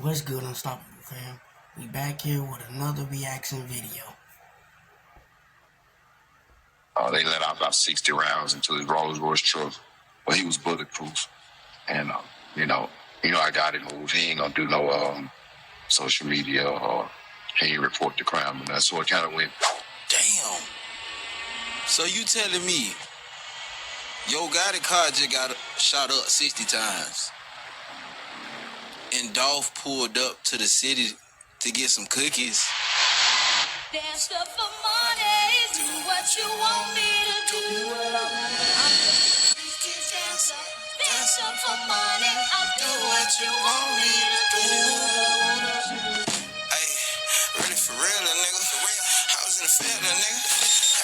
What's good, Unstoppable fam? We back here with another reaction video. They let out about 60 rounds into his Rolls Royce truck, but he was bulletproof. And I got it moved. He ain't gonna do no social media or he ain't report the crime, and that's so it kind of went. Damn. So you telling me Yo Gotti car just got shot up 60 times, and Dolph pulled up to the city to get some cookies? Dance up for money, do what you want me to do. Dance up for money, I'll do what you want me to do. Hey, really for real, nigga. For real. I was in the field, nigga.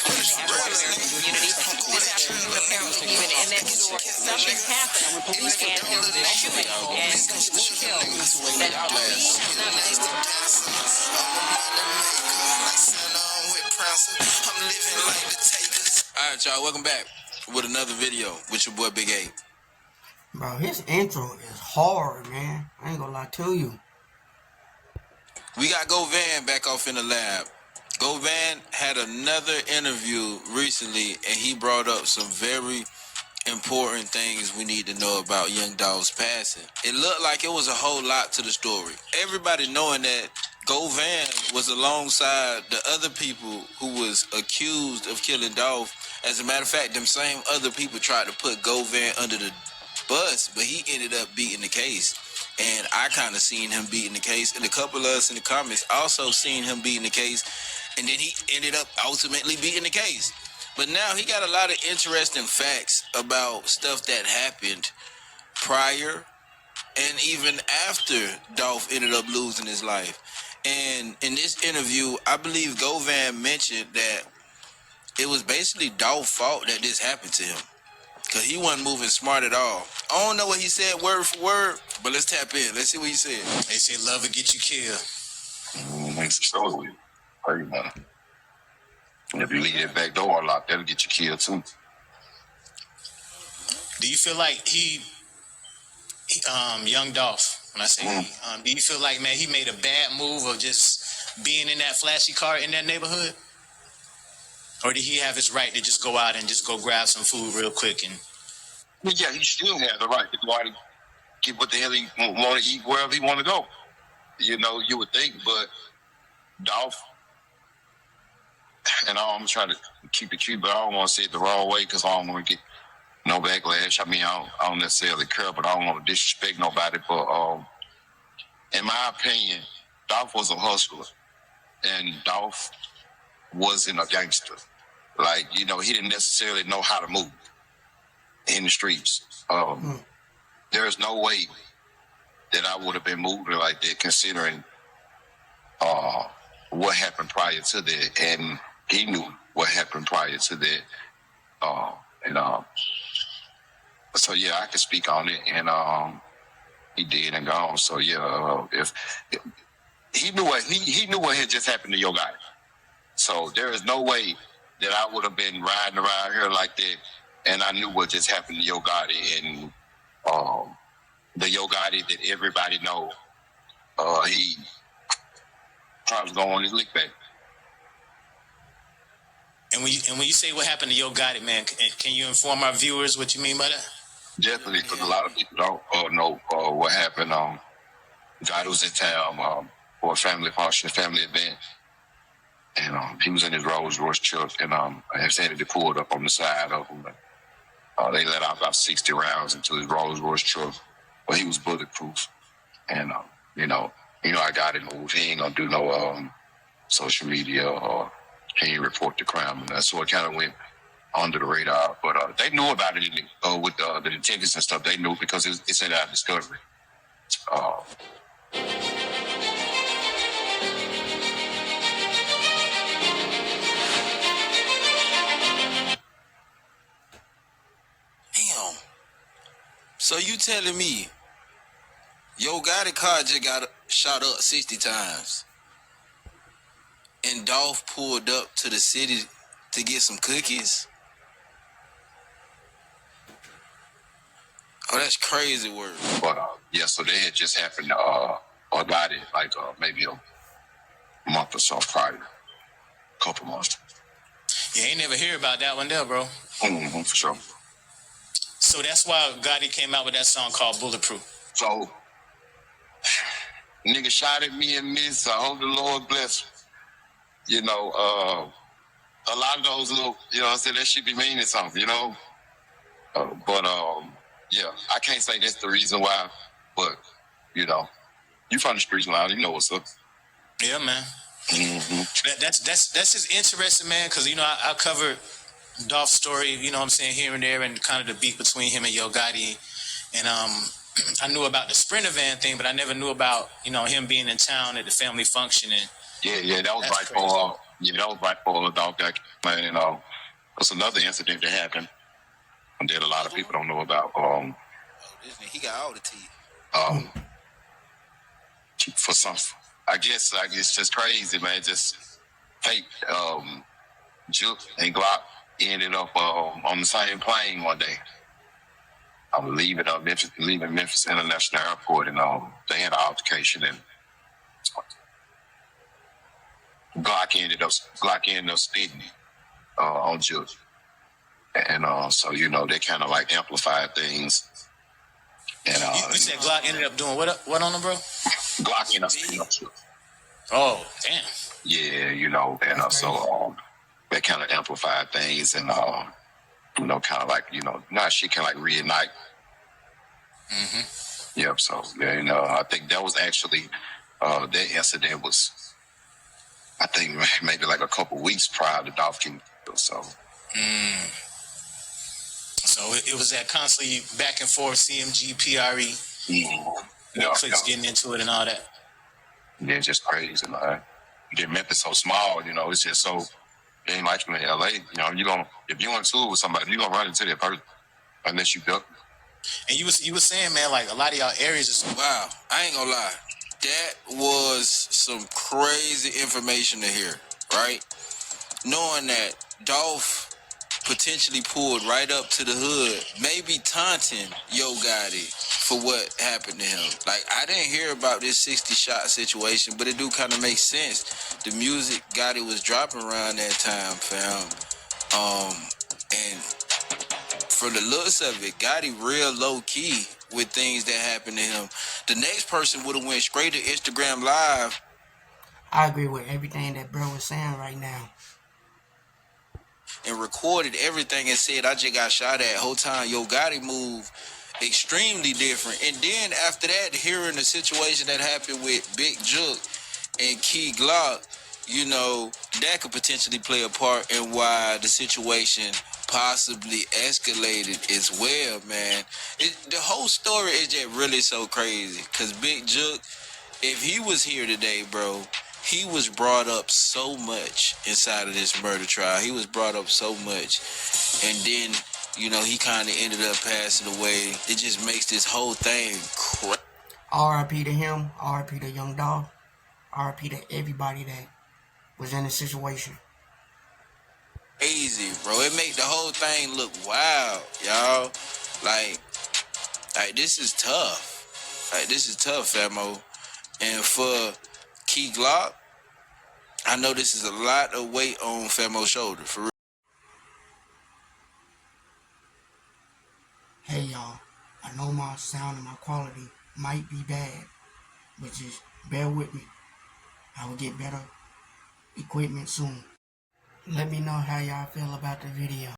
Really for real, nigga. Community. This afternoon, apparently, even in that store, something happened, and there was a shooting, and who killed? Alright, y'all, welcome back with another video with your boy Big A. Bro, his intro is hard, man. I ain't gonna lie to you. We got Go Van back off in the lab. Go Van had another interview recently, and he brought up some very important things we need to know about Young Dolph's passing. It looked like it was a whole lot to the story. Everybody knowing that Go Van was alongside the other people who was accused of killing Dolph. As a matter of fact, them same other people tried to put Go Van under the bus, but he ended up beating the case. And I kind of seen him beating the case, and a couple of us in the comments also seen him beating the case, and then he ended up ultimately beating the case. But now he got a lot of interesting facts about stuff that happened prior and even after Dolph ended up losing his life. And in this interview, I believe Go Van mentioned that it was basically Dolph's fault that this happened to him, because he wasn't moving smart at all. I don't know what he said word for word, but let's tap in. Let's see what he said. They say love will get you killed. Makes it show you. And if you leave that back door unlocked, that'll get you killed too. Do you feel like he Young Dolph, when I say he, do you feel like, man, he made a bad move of just being in that flashy car in that neighborhood? Or did he have his right to just go out and just go grab some food real quick? And Well, yeah, he still has the right to go out and get what the hell he want to eat wherever he want to go. You know, you would think, but Dolph, and I'm trying to keep it cute, but I don't want to say it the wrong way because I don't want to get no backlash. I mean, I don't necessarily care, but I don't want to disrespect nobody. But in my opinion, Dolph was a hustler, and Dolph wasn't a gangster. Like, you know, he didn't necessarily know how to move in the streets. There's no way that I would have been moving like that, considering what happened prior to that, and he knew what happened prior to that. So yeah, I can speak on it, and he did and gone. So yeah, if he knew what had just happened to Yo Gotti. So there is no way that I would have been riding around here like that, and I knew what just happened to Yo Gotti, and the Yo Gotti that everybody know. He tries to go on his lick back. when you say what happened to Yo Gotti, man, can you inform our viewers what you mean by that? Definitely, because a lot of people don't know what happened. Gotti was in town for a family function, family event, and he was in his Rolls Royce truck, and his Sandy pulled up on the side of him. They let out about 60 rounds into his Rolls Royce truck, but he was bulletproof. And I got it moved. He ain't gonna do no social media or he ain't report the crime, and so it kind of went under the radar. But they knew about it with the detectives and stuff. They knew because it's in our discovery. Damn. So you telling me Yo Gotti car just got shot up 60 times, and Dolph pulled up to the city to get some cookies? Oh, that's crazy word. But yeah, so that had just happened or got it like maybe a month or so prior, couple months. Yeah, ain't never hear about that one there, bro. For sure. So that's why Gotti came out with that song called Bulletproof. So, nigga shot at me and missed. I hope the Lord bless. You know, a lot of those little, you know, I said that should be meaning something, you know. But yeah, I can't say that's the reason why. But you know, you from the streets now, you know what's up. Yeah, man. That's just interesting, man. Because you know, I covered Dolph's story. You know what I'm saying, here and there, and kind of the beef between him and Yo Gotti. And I knew about the Sprinter van thing, but I never knew about, you know, him being in town at the family function. And yeah, that was right for that was right for the dog that man. And there's another incident that happened that a lot of people don't know about. He got all the teeth. For some, I guess it's just crazy, man. Just fake. Juke and Glock ended up on the same plane one day. I was leaving Memphis International Airport, and they had an altercation, and Glock ended up spitting on Juke, and so you know they kind of like amplified things. And you said Glock ended up doing what on him, bro? Glock ended up spitting on Juke. Oh, damn. Yeah, you know, and so that kind of amplified things, and you know, kind of like, you know, now she can like reignite. Yep. So yeah, you know, I think that was actually that incident was, I think maybe like a couple weeks prior to Dolph getting killed. So. So it was that constantly back and forth CMG PRE. Clicks getting into it and all that. Yeah, it's just crazy, man. Memphis so small, you know, it's just so. It ain't like in LA, you know. If you want to tour with somebody, you gonna run into that person unless you duck. And you was saying, man, like a lot of y'all areas is Wow, I ain't gonna lie. That was some crazy information to hear, right? Knowing that Dolph potentially pulled right up to the hood, maybe taunting Yo Gotti for what happened to him. Like, I didn't hear about this 60-shot situation, but it do kind of make sense. The music Gotti was dropping around that time, fam. And from the looks of it, Gotti real low-key with things that happened to him. The next person would have went straight to Instagram Live. I agree with everything that bro is saying right now. And recorded everything and said, I just got shot at. Whole time, Yo Gotti moved extremely different. And then after that, hearing the situation that happened with Big Juke and Key Glock, you know, that could potentially play a part in why the situation possibly escalated as well, man. The whole story is just really so crazy. Because Big Juke, if he was here today, bro, he was brought up so much inside of this murder trial. He was brought up so much. And then, you know, he kind of ended up passing away. It just makes this whole thing crazy. R.I.P. to him. R.I.P. to Young Dolph. R.I.P. to everybody that was in the situation. Crazy, bro. It make the whole thing look wild, y'all. Like this is tough. Like, this is tough, famo. And for Key Glock, I know this is a lot of weight on Famo's shoulder, for real. Hey y'all, I know my sound and my quality might be bad, but just bear with me. I will get better equipment soon. Let me know how y'all feel about the video.